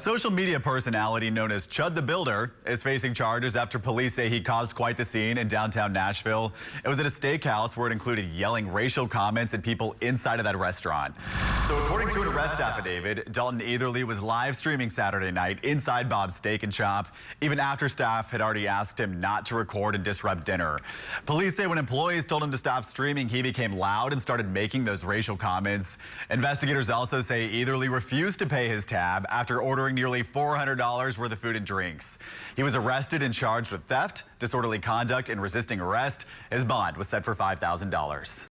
Social media personality known as Chud the Builder is facing charges after police say he caused quite the scene in downtown Nashville. It was at a steakhouse where it included yelling racial comments at people inside of that restaurant. So according to an arrest affidavit, Dalton Eatherly was live streaming Saturday night inside Bob's Steak and Shop, even after staff had already asked him not to record and disrupt dinner. Police say when employees told him to stop streaming, he became loud and started making those racial comments. Investigators also say Eatherly refused to pay his tab after ordering nearly $400 worth of food and drinks. He was arrested and charged with theft, disorderly conduct, and resisting arrest. His bond was set for $5,000.